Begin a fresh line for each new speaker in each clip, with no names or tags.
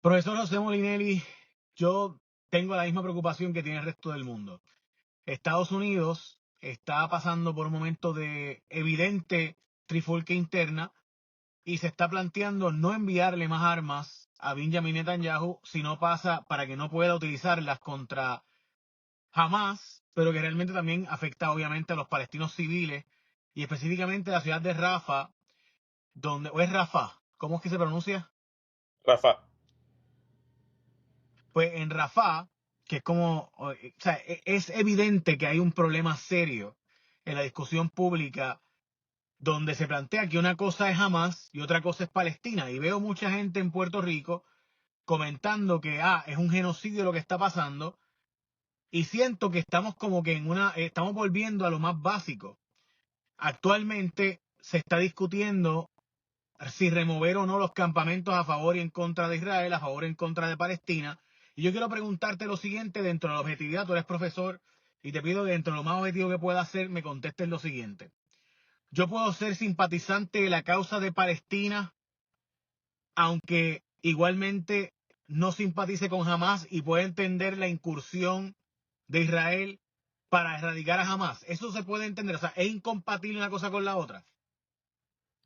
Profesor José Molinelli, yo tengo la misma preocupación que tiene el resto del mundo. Estados Unidos está pasando por un momento de evidente trifulca interna y se está planteando no enviarle más armas a Benjamin Netanyahu si no pasa para que no pueda utilizarlas contra Hamas, pero que realmente también afecta obviamente a los palestinos civiles y específicamente a la ciudad de Rafah, o es Rafah, ¿cómo es que se pronuncia?
Rafa,
Pues en Rafah, que es como, o sea, es evidente que hay un problema serio en la discusión pública donde se plantea que una cosa es Hamas y otra cosa es Palestina. Y veo mucha gente en Puerto Rico comentando que es un genocidio lo que está pasando y siento que estamos como que estamos volviendo a lo más básico. Actualmente se está discutiendo si remover o no los campamentos a favor y en contra de Israel, a favor y en contra de Palestina. Y yo quiero preguntarte lo siguiente, dentro de la objetividad, tú eres profesor, y te pido que dentro de lo más objetivo que pueda hacer, me contestes lo siguiente. Yo puedo ser simpatizante de la causa de Palestina, aunque igualmente no simpatice con Hamas y pueda entender la incursión de Israel para erradicar a Hamas. Eso se puede entender, o sea, es incompatible una cosa con la otra.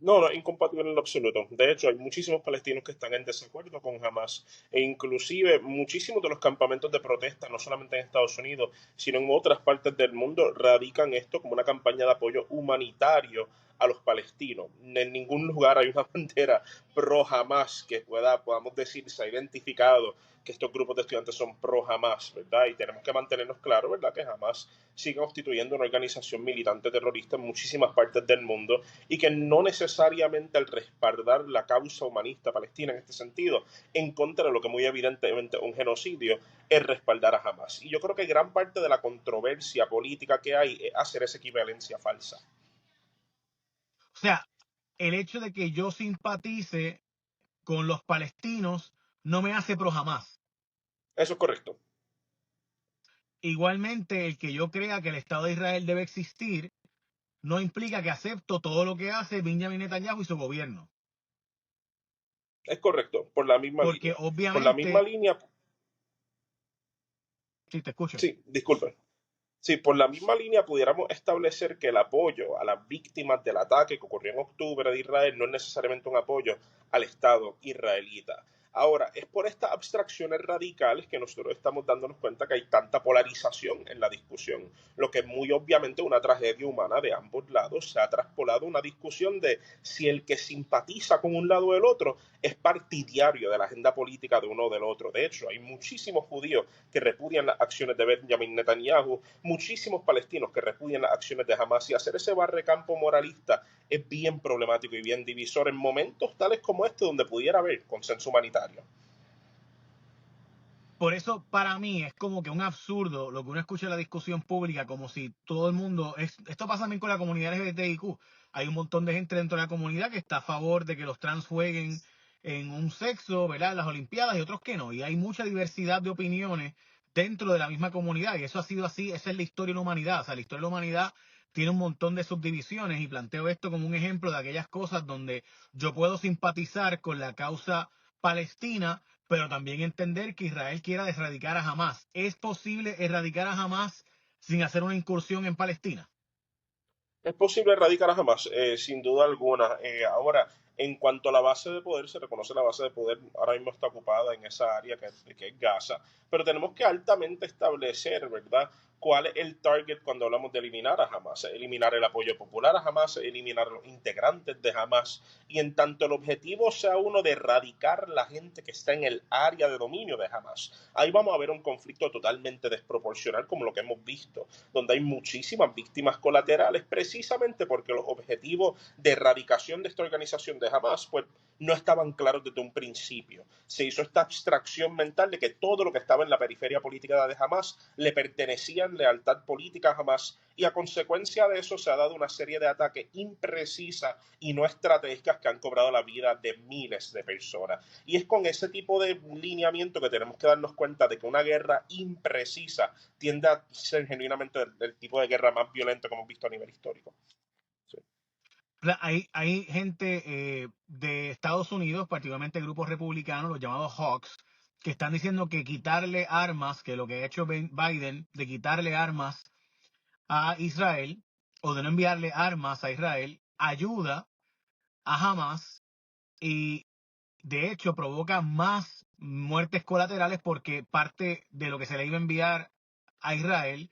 no, no es incompatible en lo absoluto. De hecho, hay muchísimos palestinos que están en desacuerdo con Hamas e inclusive muchísimos de los campamentos de protesta, no solamente en Estados Unidos, sino en otras partes del mundo, radican esto como una campaña de apoyo humanitario a los palestinos. En ningún lugar hay una bandera pro Hamas que podamos decir, se ha identificado que estos grupos de estudiantes son pro Hamas, ¿verdad? Y tenemos que mantenernos claros, ¿verdad? Que Hamas sigue constituyendo una organización militante terrorista en muchísimas partes del mundo y que no necesariamente al respaldar la causa humanista palestina en este sentido, en contra de lo que muy evidentemente un genocidio, es respaldar a Hamas. Y yo creo que gran parte de la controversia política que hay es hacer esa equivalencia falsa.
O sea, el hecho de que yo simpatice con los palestinos no me hace pro Hamas.
Eso es correcto.
Igualmente, el que yo crea que el Estado de Israel debe existir no implica que acepto todo lo que hace Benjamin Netanyahu y su gobierno.
Es correcto, por la misma
Porque
línea. Por la misma
obviamente,
línea,
sí, te escucho.
sí, disculpen. Sí, por la misma línea pudiéramos establecer que el apoyo a las víctimas del ataque que ocurrió en octubre de Israel no es necesariamente un apoyo al Estado israelita. Ahora, es por estas abstracciones radicales que nosotros estamos dándonos cuenta que hay tanta polarización en la discusión, lo que es muy obviamente una tragedia humana de ambos lados. Se ha traspolado una discusión de si el que simpatiza con un lado o el otro es partidario de la agenda política de uno o del otro. De hecho, hay muchísimos judíos que repudian las acciones de Benjamin Netanyahu, muchísimos palestinos que repudian las acciones de Hamas, y hacer ese barrecampo moralista es bien problemático y bien divisor en momentos tales como este donde pudiera haber consenso humanitario.
Por eso, para mí, es como que un absurdo lo que uno escucha en la discusión pública, como si todo el mundo. Esto pasa también con la comunidad LGBTIQ. Hay un montón de gente dentro de la comunidad que está a favor de que los trans jueguen en un sexo, ¿verdad? En las Olimpiadas y otros que no. Y hay mucha diversidad de opiniones dentro de la misma comunidad. Y eso ha sido así, esa es la historia de la humanidad. O sea, la historia de la humanidad tiene un montón de subdivisiones y planteo esto como un ejemplo de aquellas cosas donde yo puedo simpatizar con la causa palestina, pero también entender que Israel quiera erradicar a Hamas. ¿Es posible erradicar a Hamas sin hacer una incursión en Palestina?
Es posible erradicar a Hamas, sin duda alguna. Ahora, en cuanto a la base de poder, se reconoce la base de poder ahora mismo está ocupada en esa área que es Gaza, pero tenemos que altamente establecer, ¿verdad? ¿Cuál es el target cuando hablamos de eliminar a Hamas? Eliminar el apoyo popular a Hamas, eliminar a los integrantes de Hamas, y en tanto el objetivo sea uno de erradicar la gente que está en el área de dominio de Hamas, ahí vamos a ver un conflicto totalmente desproporcional como lo que hemos visto, donde hay muchísimas víctimas colaterales precisamente porque los objetivos de erradicación de esta organización de Hamas pues no estaban claros desde un principio. Se hizo esta abstracción mental de que todo lo que estaba en la periferia política de Hamas le pertenecía en lealtad política a Hamas, y a consecuencia de eso se ha dado una serie de ataques imprecisas y no estratégicas que han cobrado la vida de miles de personas. Y es con ese tipo de lineamiento que tenemos que darnos cuenta de que una guerra imprecisa tiende a ser genuinamente del tipo de guerra más violenta que hemos visto a nivel histórico. Sí.
Hay gente de Estados Unidos, particularmente grupos republicanos, los llamados Hawks, que están diciendo que quitarle armas, que lo que ha hecho Biden, de quitarle armas a Israel o de no enviarle armas a Israel, ayuda a Hamas y de hecho provoca más muertes colaterales porque parte de lo que se le iba a enviar a Israel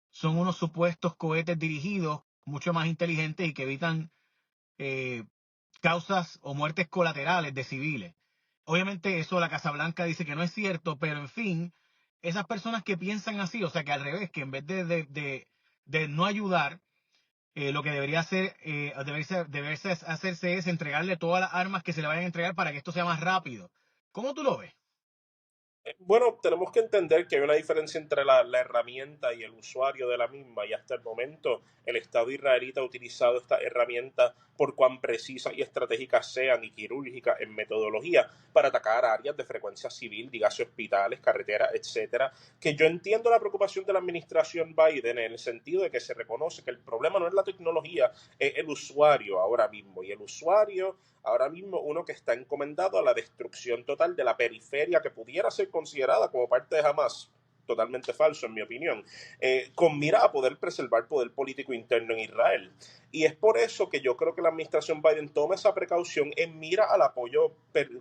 son unos supuestos cohetes dirigidos mucho más inteligentes y que evitan eh, causas o muertes colaterales de civiles. Obviamente eso la Casa Blanca dice que no es cierto, pero en fin, esas personas que piensan así, o sea que al revés, que en vez de no ayudar, lo que debería hacer, deberse hacerse es entregarle todas las armas que se le vayan a entregar para que esto sea más rápido. ¿Cómo tú lo ves?
Bueno, tenemos que entender que hay una diferencia entre la herramienta y el usuario de la misma, y hasta el momento el Estado israelita ha utilizado esta herramienta por cuán precisas y estratégicas sean y quirúrgicas en metodología para atacar áreas de frecuencia civil, dígase hospitales, carreteras, etcétera. Que yo entiendo la preocupación de la administración Biden en el sentido de que se reconoce que el problema no es la tecnología, es el usuario ahora mismo, y el usuario ahora mismo uno que está encomendado a la destrucción total de la periferia que pudiera ser considerada como parte de Hamas, totalmente falso en mi opinión, con mira a poder preservar poder político interno en Israel. Y es por eso que yo creo que la administración Biden toma esa precaución en mira al apoyo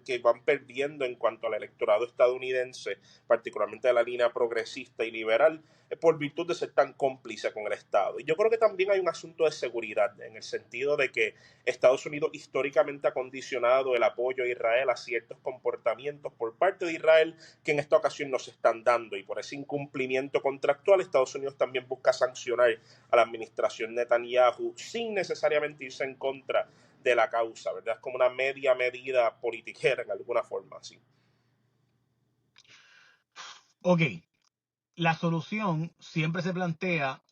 que van perdiendo en cuanto al electorado estadounidense, particularmente de la línea progresista y liberal, por virtud de ser tan cómplice con el Estado. Y yo creo que también hay un asunto de seguridad, en el sentido de que Estados Unidos históricamente ha condicionado el apoyo a Israel a ciertos comportamientos por parte de Israel que en esta ocasión no se están dando, y por ese incumplimiento contractual Estados Unidos también busca sancionar a la administración Netanyahu sin necesariamente irse en contra de la causa, ¿verdad? Es como una media medida politiquera en alguna forma, así.
Ok, la solución siempre se plantea,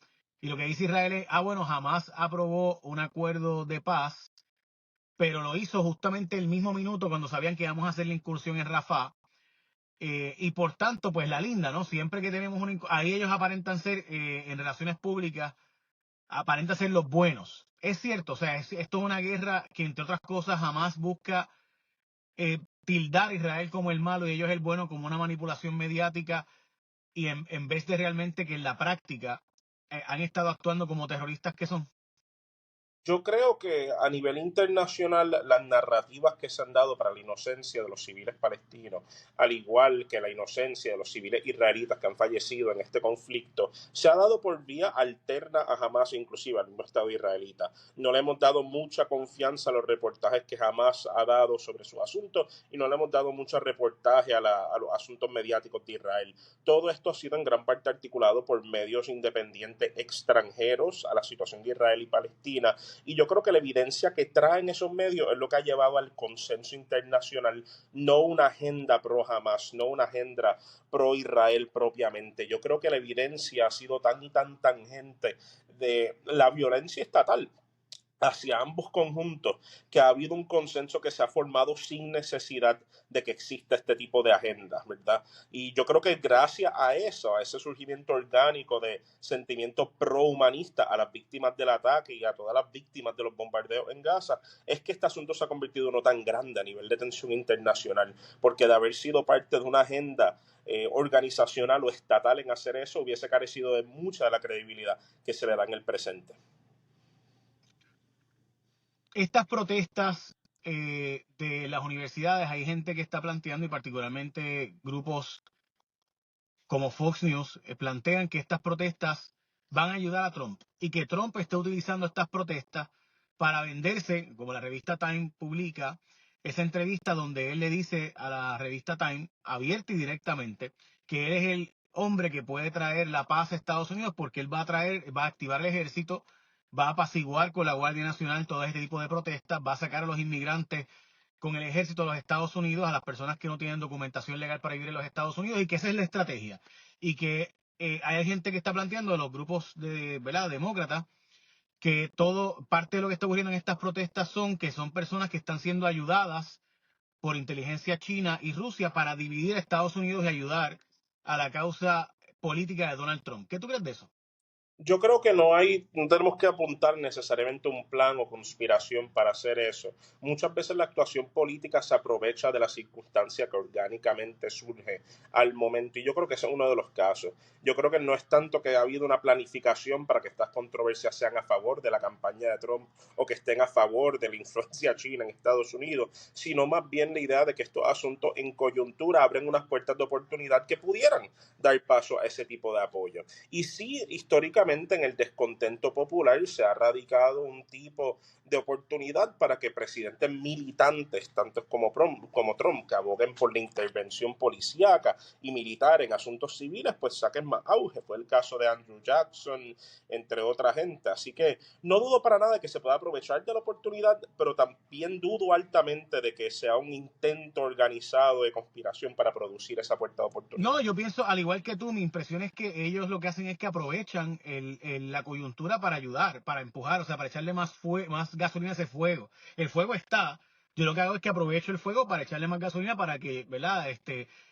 y lo que dice Israel es, bueno, jamás aprobó un acuerdo de paz, pero lo hizo justamente el mismo minuto cuando sabían que íbamos a hacer la incursión en Rafah. Y por tanto, pues la linda, ¿no? Siempre que tenemos ahí ellos aparentan ser, en relaciones públicas, aparentan ser los buenos. Es cierto, o sea, esto es una guerra que, entre otras cosas, jamás busca tildar a Israel como el malo y ellos el bueno, como una manipulación mediática, y en vez de realmente que en la práctica han estado actuando como terroristas que son.
Yo creo que a nivel internacional las narrativas que se han dado para la inocencia de los civiles palestinos, al igual que la inocencia de los civiles israelitas que han fallecido en este conflicto, se ha dado por vía alterna a Hamas, inclusive al mismo Estado israelita. No le hemos dado mucha confianza a los reportajes que Hamas ha dado sobre su asunto, y no le hemos dado mucho reportaje a los asuntos mediáticos de Israel. Todo esto ha sido en gran parte articulado por medios independientes extranjeros a la situación de Israel y Palestina, y yo creo que la evidencia que traen esos medios es lo que ha llevado al consenso internacional, no una agenda pro Hamas, no una agenda pro Israel propiamente. Yo creo que la evidencia ha sido tan y tan tangente de la violencia estatal hacia ambos conjuntos, que ha habido un consenso que se ha formado sin necesidad de que exista este tipo de agendas, ¿verdad? Y yo creo que gracias a eso, a ese surgimiento orgánico de sentimientos pro-humanistas a las víctimas del ataque y a todas las víctimas de los bombardeos en Gaza, es que este asunto se ha convertido en uno tan grande a nivel de tensión internacional, porque de haber sido parte de una agenda organizacional o estatal en hacer eso, hubiese carecido de mucha de la credibilidad que se le da en el presente.
Estas protestas de las universidades, hay gente que está planteando, y particularmente grupos como Fox News, plantean que estas protestas van a ayudar a Trump y que Trump está utilizando estas protestas para venderse, como la revista Time publica esa entrevista donde él le dice a la revista Time, abierta y directamente, que él es el hombre que puede traer la paz a Estados Unidos porque él va a activar el ejército, va a apaciguar con la Guardia Nacional todo este tipo de protestas, va a sacar a los inmigrantes con el ejército de los Estados Unidos, a las personas que no tienen documentación legal para vivir en los Estados Unidos, y que esa es la estrategia. Y que hay gente que está planteando, los grupos de, ¿verdad?, demócratas, que todo parte de lo que está ocurriendo en estas protestas son personas que están siendo ayudadas por inteligencia china y Rusia para dividir a Estados Unidos y ayudar a la causa política de Donald Trump. ¿Qué tú crees de eso?
Yo creo que no tenemos que apuntar necesariamente un plan o conspiración para hacer eso. Muchas veces la actuación política se aprovecha de la circunstancia que orgánicamente surge al momento y yo creo que ese es uno de los casos. Yo creo que no es tanto que ha habido una planificación para que estas controversias sean a favor de la campaña de Trump o que estén a favor de la influencia china en Estados Unidos, sino más bien la idea de que estos asuntos en coyuntura abren unas puertas de oportunidad que pudieran dar paso a ese tipo de apoyo. Y sí, históricamente en el descontento popular se ha radicado un tipo de oportunidad para que presidentes militantes, tantos como Trump, que aboguen por la intervención policíaca y militar en asuntos civiles, pues saquen más auge. Fue el caso de Andrew Jackson, entre otra gente. Así que no dudo para nada de que se pueda aprovechar de la oportunidad, pero también dudo altamente de que sea un intento organizado de conspiración para producir esa puerta de
No,
oportunidad.
yo pienso, al igual que tú, mi impresión es que ellos lo que hacen es que aprovechan la coyuntura para ayudar, para empujar, o sea, para echarle más gasolina a ese fuego. El fuego está. Yo lo que hago es que aprovecho el fuego para echarle más gasolina para que, ¿verdad?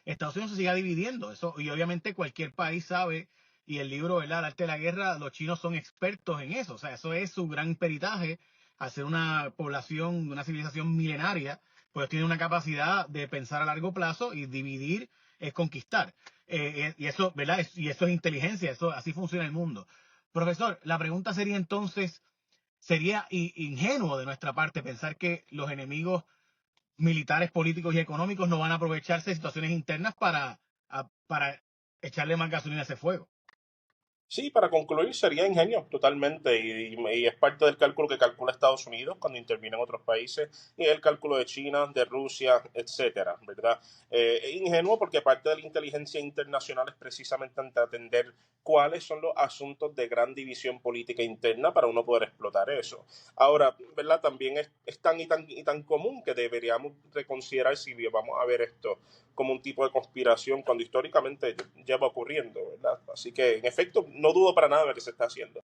Estados Unidos se siga dividiendo. Eso, y obviamente cualquier país sabe, y el libro, ¿verdad? El arte de la guerra, los chinos son expertos en eso. O sea, eso es su gran peritaje, hacer una población, una civilización milenaria, pues tiene una capacidad de pensar a largo plazo y dividir es conquistar. Y eso, ¿verdad? Y eso es inteligencia, eso así funciona el mundo. Profesor, la pregunta sería entonces, sería ingenuo de nuestra parte pensar que los enemigos militares, políticos y económicos no van a aprovecharse de situaciones internas para echarle más gasolina a ese fuego.
Sí, para concluir, sería ingenio totalmente y es parte del cálculo que calcula Estados Unidos cuando intervienen otros países y el cálculo de China, de Rusia, etcétera, ¿verdad? Es ingenuo porque parte de la inteligencia internacional es precisamente atender cuáles son los asuntos de gran división política interna para uno poder explotar eso. Ahora, ¿verdad? También es tan y tan común que deberíamos reconsiderar si vamos a ver esto como un tipo de conspiración cuando históricamente lleva ocurriendo, ¿verdad? Así que, en efecto, no dudo para nada de lo que se está haciendo.